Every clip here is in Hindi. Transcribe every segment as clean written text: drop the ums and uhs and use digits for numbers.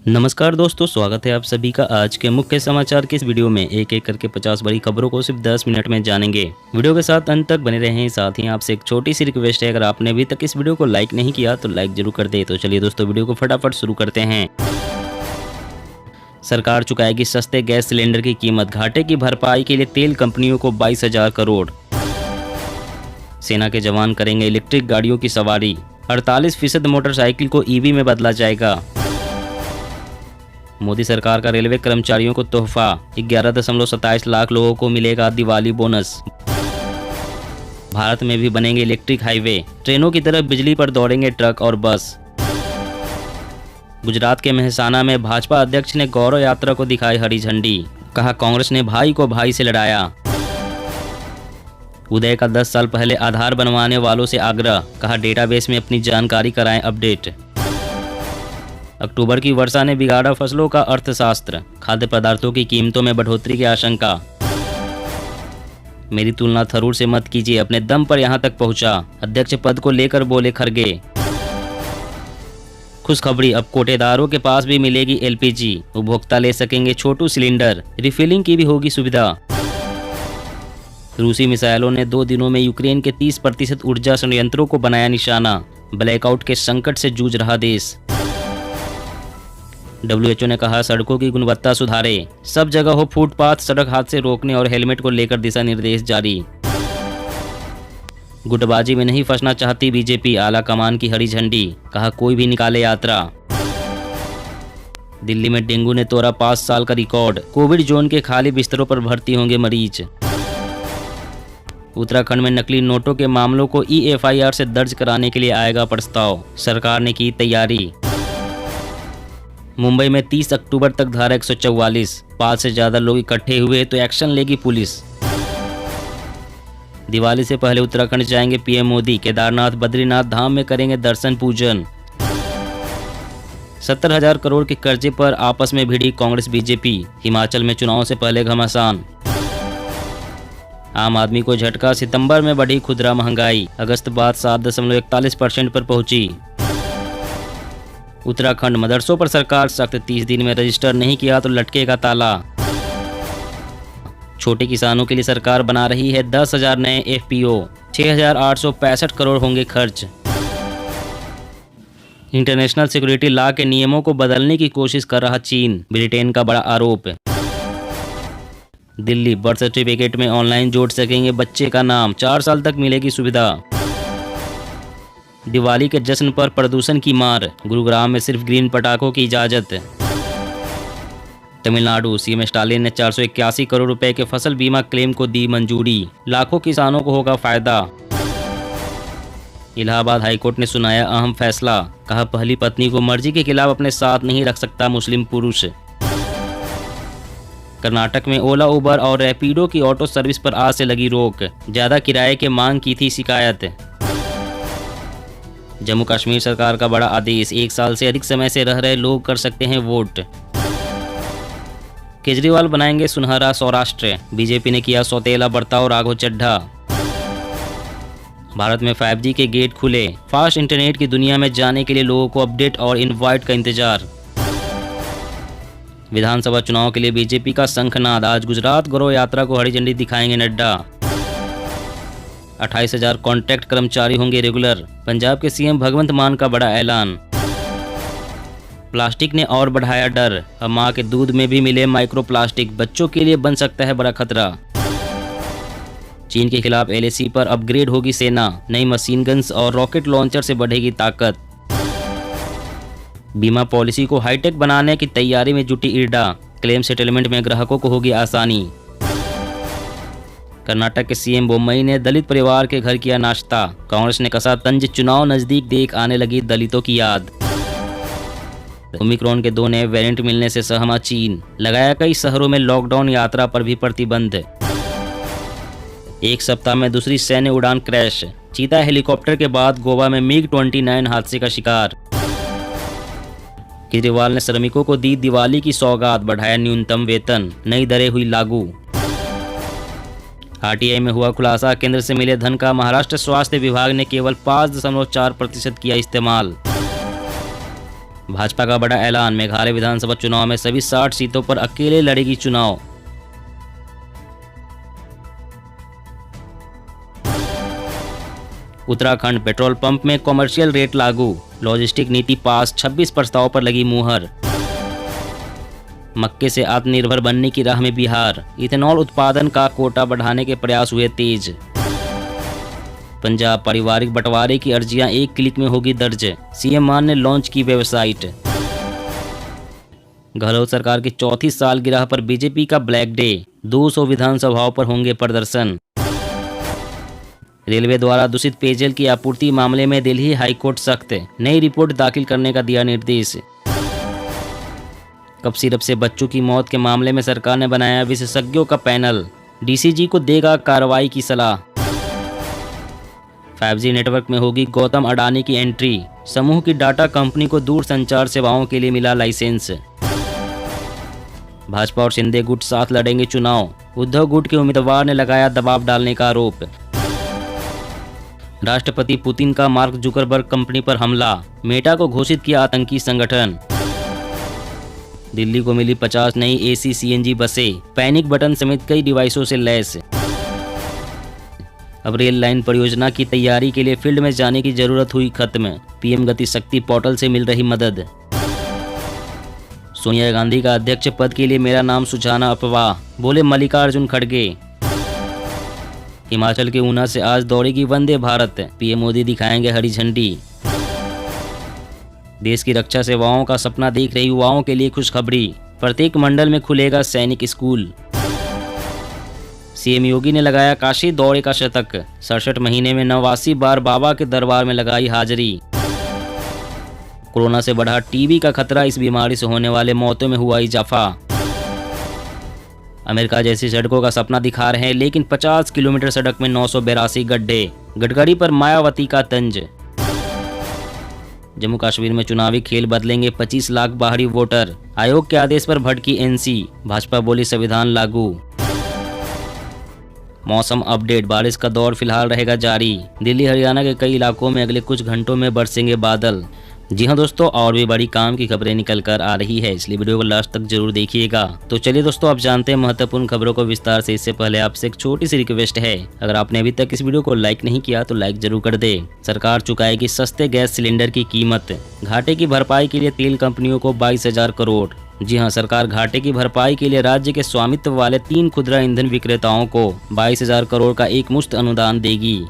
नमस्कार दोस्तों, स्वागत है आप सभी का आज के मुख्य समाचार के इस वीडियो में। एक एक करके 50 बड़ी खबरों को सिर्फ 10 मिनट में जानेंगे। वीडियो के साथ अंत तक बने रहें। साथ ही आपसे एक छोटी सी रिक्वेस्ट है, अगर आपने अभी तक इस वीडियो को लाइक नहीं किया तो लाइक जरूर कर दे। तो चलिए दोस्तों, वीडियो को फटाफट शुरू करते हैं। सरकार चुकाएगी सस्ते गैस सिलेंडर की कीमत, घाटे की भरपाई के लिए तेल कंपनियों को 22,000 करोड़। सेना के जवान करेंगे इलेक्ट्रिक गाड़ियों की सवारी, 48% मोटरसाइकिल को ईवी में बदला जाएगा। मोदी सरकार का रेलवे कर्मचारियों को तोहफा, 11.27 लाख लोगों को मिलेगा दिवाली बोनस। भारत में भी बनेंगे इलेक्ट्रिक हाईवे, ट्रेनों की तरह बिजली पर दौड़ेंगे ट्रक और बस। गुजरात के मेहसाना में भाजपा अध्यक्ष ने गौरव यात्रा को दिखाई हरी झंडी, कहा कांग्रेस ने भाई को भाई से लड़ाया। उदय का 10 साल पहले आधार बनवाने वालों से आग्रह, कहा डेटाबेस में अपनी जानकारी कराएं अपडेट। अक्टूबर की वर्षा ने बिगाड़ा फसलों का अर्थशास्त्र, खाद्य पदार्थों की कीमतों में बढ़ोतरी की आशंका। मेरी तुलना थरूर से मत कीजिए, अपने दम पर यहां तक पहुंचा, अध्यक्ष पद को लेकर बोले खरगे। खुशखबरी, अब कोटेदारों के पास भी मिलेगी एलपीजी, उपभोक्ता ले सकेंगे छोटू सिलेंडर, रिफिलिंग की भी होगी सुविधा। रूसी मिसाइलों ने 2 दिनों में यूक्रेन के 30% ऊर्जा संयंत्रों को बनाया निशाना, ब्लैकआउट के संकट से जूझ रहा देश। WHO ने कहा सड़कों की गुणवत्ता सुधारे, सब जगह हो फुटपाथ, सड़क हादसे रोकने और हेलमेट को लेकर दिशा निर्देश जारी। गुटबाजी में नहीं फंसना चाहती बीजेपी, आला कमान की हरी झंडी, कहा कोई भी निकाले यात्रा। दिल्ली में डेंगू ने तोड़ा 5 साल का रिकॉर्ड, कोविड जोन के खाली बिस्तरों पर भर्ती होंगे मरीज। उत्तराखंड में नकली नोटों के मामलों को EFIR से दर्ज कराने के लिए आएगा प्रस्ताव, सरकार ने की तैयारी। मुंबई में 30 अक्टूबर तक धारा 144, 5 से ज्यादा लोग इकट्ठे हुए तो एक्शन लेगी पुलिस। दिवाली से पहले उत्तराखंड जाएंगे पीएम मोदी, केदारनाथ बद्रीनाथ धाम में करेंगे दर्शन पूजन। 70,000 करोड़ के कर्जे पर आपस में भिड़ी कांग्रेस बीजेपी, हिमाचल में चुनाव से पहले घमासान। आम आदमी को झटका, सितंबर में बढ़ी खुदरा महंगाई, अगस्त बाद 7.41% पर पहुंची। उत्तराखंड मदरसों पर सरकार सख्त, 30 दिन में रजिस्टर नहीं किया तो लटकेगा ताला। छोटे किसानों के लिए सरकार बना रही है 10,000 नए FPO, 6,865 करोड़ होंगे खर्च। इंटरनेशनल सिक्योरिटी लॉ के नियमों को बदलने की कोशिश कर रहा चीन, ब्रिटेन का बड़ा आरोप। दिल्ली, बर्थ सर्टिफिकेट में ऑनलाइन जोड़ सकेंगे बच्चे का नाम, 4 साल तक मिलेगी सुविधा। दिवाली के जश्न पर प्रदूषण की मार, गुरुग्राम में सिर्फ ग्रीन पटाखों की इजाजत। तमिलनाडु, सीएम स्टालिन ने 481 करोड़ रुपए के फसल बीमा क्लेम को दी मंजूरी, लाखों किसानों को होगा फायदा। इलाहाबाद हाईकोर्ट ने सुनाया अहम फैसला, कहा पहली पत्नी को मर्जी के खिलाफ अपने साथ नहीं रख सकता मुस्लिम पुरुष। कर्नाटक में ओला, उबर और रैपिडो की ऑटो सर्विस पर आज से लगी रोक, ज्यादा किराए की मांग की थी शिकायत। जम्मू कश्मीर सरकार का बड़ा आदेश, 1 साल से अधिक समय से रह रहे लोग कर सकते हैं वोट। केजरीवाल बनाएंगे सुनहरा सौराष्ट्र, बीजेपी ने किया सौतेला बर्ताव राघव चड्ढा। भारत में 5G के गेट खुले, फास्ट इंटरनेट की दुनिया में जाने के लिए लोगों को अपडेट और इनवाइट का इंतजार। विधानसभा चुनाव के लिए बीजेपी का शंखनाद, आज गुजरात गौरव यात्रा को हरी झंडी दिखाएंगे नड्डा। 28,000 कॉन्ट्रैक्ट कर्मचारी होंगे रेगुलर, पंजाब के सीएम भगवंत मान का बड़ा ऐलान। प्लास्टिक ने और बढ़ाया डर, अब मां के दूध में भी मिले माइक्रो प्लास्टिक, बच्चों के लिए बन सकता है बड़ा खतरा। चीन के खिलाफ LAC पर अपग्रेड होगी सेना, नई मशीन गन्स और रॉकेट लॉन्चर से बढ़ेगी ताकत। बीमा पॉलिसी को हाईटेक बनाने की तैयारी में जुटी इरडा, क्लेम सेटलमेंट में ग्राहकों को होगी आसानी। कर्नाटक के सीएम बोम्मई ने दलित परिवार के घर किया नाश्ता, कांग्रेस ने कसा तंज, चुनाव नजदीक देख आने लगी दलितों की याद। ओमिक्रॉन के 2 नए वेरिएंट मिलने से सहमा चीन, लगाया कई शहरों में लॉकडाउन, यात्रा पर भी प्रतिबंध। 1 सप्ताह में दूसरी सैन्य उड़ान क्रैश, चीता हेलीकॉप्टर के बाद गोवा में MiG-29 हादसे का शिकार। केजरीवाल ने श्रमिकों को दी दिवाली की सौगात, बढ़ाया न्यूनतम वेतन, नई दरें हुई लागू। RTI में हुआ खुलासा, केंद्र से मिले धन का महाराष्ट्र स्वास्थ्य विभाग ने केवल 5.4% किया इस्तेमाल। भाजपा का बड़ा ऐलान, मेघालय विधानसभा चुनाव में सभी 60 सीटों पर अकेले लड़ेगी चुनाव। उत्तराखंड पेट्रोल पंप में कॉमर्शियल रेट लागू, लॉजिस्टिक नीति पास, 26 प्रस्ताव पर लगी मुहर। मक्के से आत्मनिर्भर बनने की राह में बिहार, इथेनॉल उत्पादन का कोटा बढ़ाने के प्रयास हुए तेज। पंजाब पारिवारिक बंटवारे की अर्जियां 1 क्लिक में होगी दर्ज, सीएम मान ने लॉन्च की वेबसाइट। गहलोत सरकार की 34 सालगिरह पर बीजेपी का ब्लैक डे, 200 विधानसभाओं पर होंगे प्रदर्शन। रेलवे द्वारा दूषित पेयजल की आपूर्ति मामले में दिल्ली हाईकोर्ट सख्त, नई रिपोर्ट दाखिल करने का दिया निर्देश। कफ सिरप से बच्चों की मौत के मामले में सरकार ने बनाया विशेषज्ञों का पैनल, डीसीजी को देगा कार्रवाई की सलाह। 5G नेटवर्क में होगी गौतम अडानी की एंट्री, समूह की डाटा कंपनी को दूर संचार सेवाओं के लिए मिला लाइसेंस। भाजपा और शिंदे गुट साथ लड़ेंगे चुनाव, उद्धव गुट के उम्मीदवार ने लगाया दबाव डालने का आरोप। राष्ट्रपति पुतिन का मार्क जुकरबर्ग कंपनी पर हमला, मेटा को घोषित किया आतंकी संगठन। दिल्ली को मिली 50 नई एसी सीएनजी बसें, पैनिक बटन समेत कई डिवाइसों से लैस। अब रेल लाइन परियोजना की तैयारी के लिए फील्ड में जाने की जरूरत हुई खत्म, पीएम गति शक्ति पोर्टल से मिल रही मदद। सोनिया गांधी का अध्यक्ष पद के लिए मेरा नाम सुझाना अफवाह, बोले मल्लिकार्जुन खड़गे। हिमाचल के ऊना से आज दौड़ेगी वंदे भारत, पीएम मोदी दिखाएंगे हरी झंडी। देश की रक्षा सेवाओं का सपना देख रहे युवाओं के लिए खुशखबरी, प्रत्येक मंडल में खुलेगा सैनिक स्कूल। सीएम योगी ने लगाया काशी दौरे का शतक, 67 महीने में 89 बार बाबा के दरबार में लगाई हाजिरी। कोरोना से बढ़ा टीबी का खतरा, इस बीमारी से होने वाले मौतों में हुआ इजाफा। अमेरिका जैसी सड़कों का सपना दिखा रहे हैं, लेकिन 50 किलोमीटर सड़क में 982 गड्ढे, गडकरी पर मायावती का तंज। जम्मू कश्मीर में चुनावी खेल बदलेंगे 25 लाख बाहरी वोटर, आयोग के आदेश पर भड़की एनसी, भाजपा बोली संविधान लागू। मौसम अपडेट, बारिश का दौर फिलहाल रहेगा जारी, दिल्ली हरियाणा के कई इलाकों में अगले कुछ घंटों में बरसेंगे बादल। जी हाँ दोस्तों, और भी बड़ी काम की खबरें निकल कर आ रही है, इसलिए वीडियो को लास्ट तक जरूर देखिएगा। तो चलिए दोस्तों, आप जानते हैं महत्वपूर्ण खबरों को विस्तार से। इससे पहले आपसे एक छोटी सी रिक्वेस्ट है, अगर आपने अभी तक इस वीडियो को लाइक नहीं किया तो लाइक जरूर कर दे। सरकार चुकाएगी सस्ते गैस सिलेंडर की कीमत, घाटे की भरपाई के लिए तेल कंपनियों को 22,000 करोड़। जी हां, सरकार घाटे की भरपाई के लिए राज्य के स्वामित्व वाले 3 खुदरा ईंधन विक्रेताओं को 22,000 करोड़ का एक मुश्त अनुदान देगी।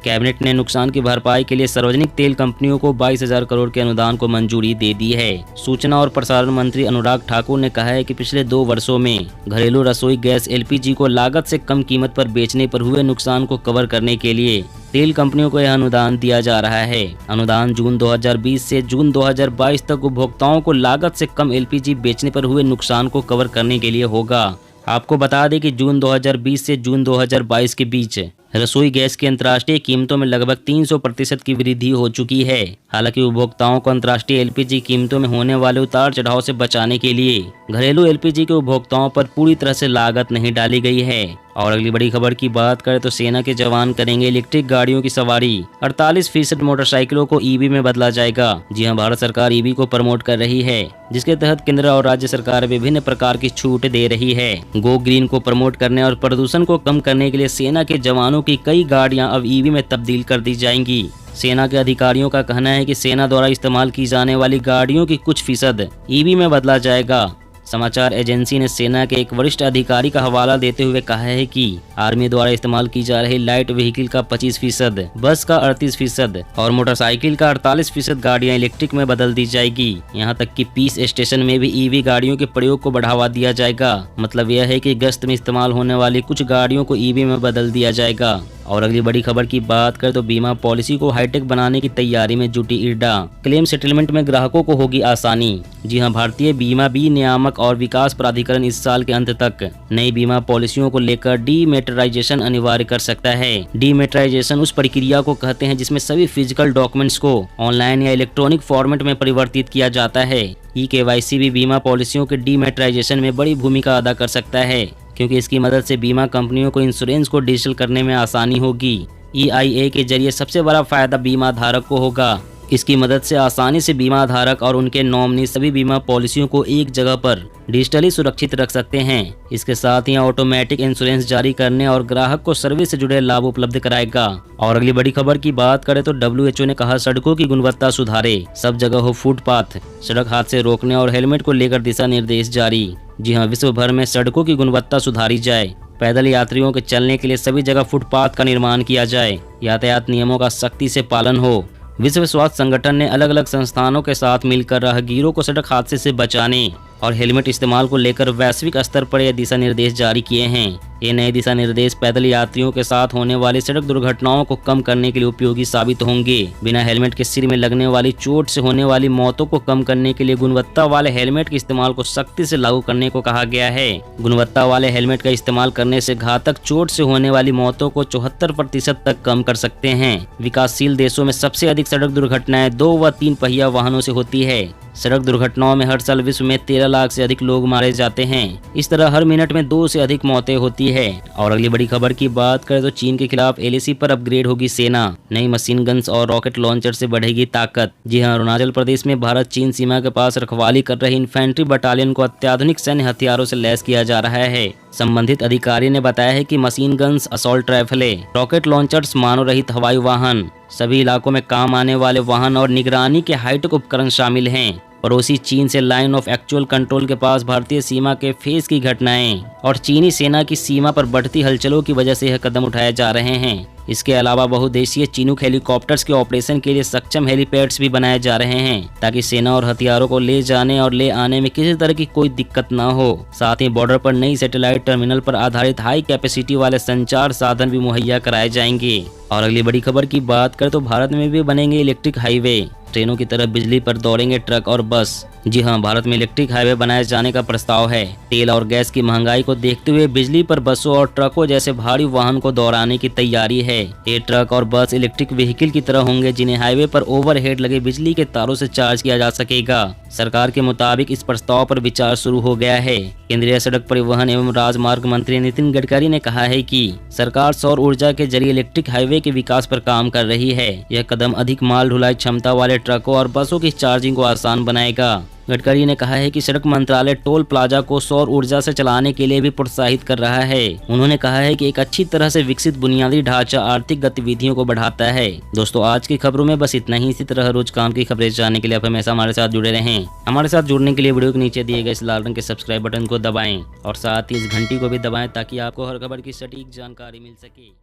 कैबिनेट ने नुकसान की भरपाई के लिए सार्वजनिक तेल कंपनियों को 22,000 करोड़ के अनुदान को मंजूरी दे दी है। सूचना और प्रसारण मंत्री अनुराग ठाकुर ने कहा है कि पिछले 2 वर्षों में घरेलू रसोई गैस एलपीजी को लागत से कम कीमत पर बेचने पर हुए नुकसान को कवर करने के लिए तेल कंपनियों को यह अनुदान दिया जा रहा है। अनुदान जून 2020 से जून 2022 तक उपभोक्ताओं को लागत से कम एलपीजी बेचने पर हुए नुकसान को कवर करने के लिए होगा। आपको बता दें कि जून 2020 से जून 2022 के बीच रसोई गैस की अंतर्राष्ट्रीय कीमतों में लगभग 300% की वृद्धि हो चुकी है। हालांकि उपभोक्ताओं को अंतर्राष्ट्रीय एलपीजी कीमतों में होने वाले उतार चढ़ाव से बचाने के लिए घरेलू एलपीजी के उपभोक्ताओं पर पूरी तरह से लागत नहीं डाली गई है। और अगली बड़ी खबर की बात करें तो सेना के जवान करेंगे इलेक्ट्रिक गाड़ियों की सवारी, 48% मोटरसाइकिलों को ईवी में बदला जाएगा। जी हां, भारत सरकार ईवी को प्रमोट कर रही है, जिसके तहत केंद्र और राज्य सरकार विभिन्न प्रकार की छूट दे रही है। गो ग्रीन को प्रमोट करने और प्रदूषण को कम करने के लिए सेना के जवानों की कई गाड़ियां अब ईवी में तब्दील कर दी जाएंगी। सेना के अधिकारियों का कहना है कि सेना द्वारा इस्तेमाल की जाने वाली गाड़ियों की कुछ फीसद ईवी में बदला जाएगा। समाचार एजेंसी ने सेना के एक वरिष्ठ अधिकारी का हवाला देते हुए कहा है कि आर्मी द्वारा इस्तेमाल की जा रही लाइट व्हीकल का 25%, बस का 38% और मोटरसाइकिल का 48% गाड़ियां इलेक्ट्रिक में बदल दी जाएगी। यहां तक कि पीस स्टेशन में भी ईवी गाड़ियों के प्रयोग को बढ़ावा दिया जाएगा। मतलब यह है कि गश्त में इस्तेमाल होने वाली कुछ गाड़ियों को ईवी में बदल दिया जाएगा। और अगली बड़ी खबर की बात करें तो बीमा पॉलिसी को हाईटेक बनाने की तैयारी में जुटी इरडा, क्लेम सेटलमेंट में ग्राहकों को होगी आसानी। जी हां, भारतीय बीमा नियामक और विकास प्राधिकरण इस साल के अंत तक नई बीमा पॉलिसियों को लेकर डीमेटराइजेशन अनिवार्य कर सकता है। डीमेटराइजेशन उस प्रक्रिया को कहते हैं जिसमें सभी फिजिकल डॉक्यूमेंट्स को ऑनलाइन या इलेक्ट्रॉनिक फॉर्मेट में परिवर्तित किया जाता है। ई-केवाईसी भी बीमा पॉलिसियों के डीमेटराइजेशन में बड़ी भूमिका अदा कर सकता है, क्योंकि इसकी मदद से बीमा कंपनियों को इंश्योरेंस को डिजिटल करने में आसानी होगी। EIA के जरिए सबसे बड़ा फायदा बीमा धारक को होगा, इसकी मदद से आसानी से बीमा धारक और उनके नॉमिनी सभी बीमा पॉलिसियों को एक जगह पर डिजिटली सुरक्षित रख सकते हैं। इसके साथ ही ऑटोमेटिक इंश्योरेंस जारी करने और ग्राहक को सर्विस से जुड़े लाभ उपलब्ध कराएगा। और अगली बड़ी खबर की बात करें तो WHO ने कहा सड़कों की गुणवत्ता सुधारे, सब जगह हो फुटपाथ, सड़क हादसे रोकने और हेलमेट को लेकर दिशा निर्देश जारी। जी हाँ, विश्व भर में सड़कों की गुणवत्ता सुधारी जाए, पैदल यात्रियों के चलने के लिए सभी जगह फुटपाथ का निर्माण किया जाए, यातायात नियमों का सख्ती से पालन हो। विश्व स्वास्थ्य संगठन ने अलग अलग संस्थानों के साथ मिलकर राहगीरों को सड़क हादसे से बचाने और हेलमेट इस्तेमाल को लेकर वैश्विक स्तर पर यह दिशा निर्देश जारी किए हैं। ये नए दिशा निर्देश पैदल यात्रियों के साथ होने वाली सड़क दुर्घटनाओं को कम करने के लिए उपयोगी साबित होंगे। बिना हेलमेट के सिर में लगने वाली चोट से होने वाली मौतों को कम करने के लिए गुणवत्ता वाले हेलमेट के इस्तेमाल को सख्ती से लागू करने को कहा गया है। गुणवत्ता वाले हेलमेट का इस्तेमाल करने से घातक चोट से होने वाली मौतों को 74% तक कम कर सकते हैं। विकासशील देशों में सबसे अधिक सड़क दुर्घटनाएं 2 व 3 पहिया वाहनों से होती है। सड़क दुर्घटनाओं में हर साल विश्व में 13 लाख से अधिक लोग मारे जाते हैं। इस तरह हर मिनट में 2 से अधिक मौतें होती है। और अगली बड़ी खबर की बात करें तो चीन के खिलाफ LAC पर अपग्रेड होगी सेना, नई मशीन गन्स और रॉकेट लॉन्चर से बढ़ेगी ताकत। जी हां, अरुणाचल प्रदेश में भारत चीन सीमा के पास रखवाली कर रही इन्फेंट्री बटालियन को अत्याधुनिक सैन्य हथियारों से लैस किया जा रहा है। संबंधित अधिकारी ने बताया है कि मशीन गन्स, असॉल्ट राइफलें, रॉकेट लॉन्चर्स, मानव रहित हवाई वाहन, सभी इलाकों में काम आने वाले वाहन और निगरानी के हाईटेक उपकरण शामिल हैं। पड़ोसी चीन से लाइन ऑफ एक्चुअल कंट्रोल के पास भारतीय सीमा के फेस की घटनाएं और चीनी सेना की सीमा पर बढ़ती हलचलों की वजह से यह कदम उठाए जा रहे हैं। इसके अलावा बहुदेशीय चिनूक हेलीकॉप्टर्स के ऑपरेशन के लिए सक्षम हेलीपैड्स भी बनाए जा रहे हैं ताकि सेना और हथियारों को ले जाने और ले आने में किसी तरह की कोई दिक्कत न हो। साथ ही बॉर्डर पर नई सैटेलाइट टर्मिनल पर आधारित हाई कैपेसिटी वाले संचार साधन भी मुहैया कराए जाएंगे। और अगली बड़ी खबर की बात करें तो भारत में भी बनेंगे इलेक्ट्रिक हाईवे, ट्रेनों की तरह बिजली पर दौड़ेंगे ट्रक और बस। जी हां, भारत में इलेक्ट्रिक हाईवे बनाए जाने का प्रस्ताव है। तेल और गैस की महंगाई को देखते हुए बिजली पर बसों और ट्रकों जैसे भारी वाहन को दौड़ाने की तैयारी है। ये ट्रक और बस इलेक्ट्रिक व्हीकल की तरह होंगे जिन्हें हाईवे पर ओवरहेड लगे बिजली के तारों से चार्ज किया जा सकेगा। सरकार के मुताबिक इस प्रस्ताव पर विचार शुरू हो गया है। केंद्रीय सड़क परिवहन एवं राजमार्ग मंत्री नितिन गडकरी ने कहा है कि सरकार सौर ऊर्जा के जरिए इलेक्ट्रिक हाईवे के विकास पर काम कर रही है। यह कदम अधिक माल ढुलाई क्षमता वाले ट्रकों और बसों की चार्जिंग को आसान बनाएगा। गडकरी ने कहा है कि सड़क मंत्रालय टोल प्लाजा को सौर ऊर्जा से चलाने के लिए भी प्रोत्साहित कर रहा है। उन्होंने कहा है कि एक अच्छी तरह से विकसित बुनियादी ढांचा आर्थिक गतिविधियों को बढ़ाता है। दोस्तों, आज की खबरों में बस इतना ही। इसी तरह रोज काम की खबरें जानने के लिए आप हमेशा हमारे साथ जुड़े रहें। हमारे साथ जुड़ने के लिए वीडियो के नीचे दिए गए इस लाल रंग के सब्सक्राइब बटन को दबाएं और साथ ही इस घंटी को भी दबाएं ताकि आपको हर खबर की सटीक जानकारी मिल सके।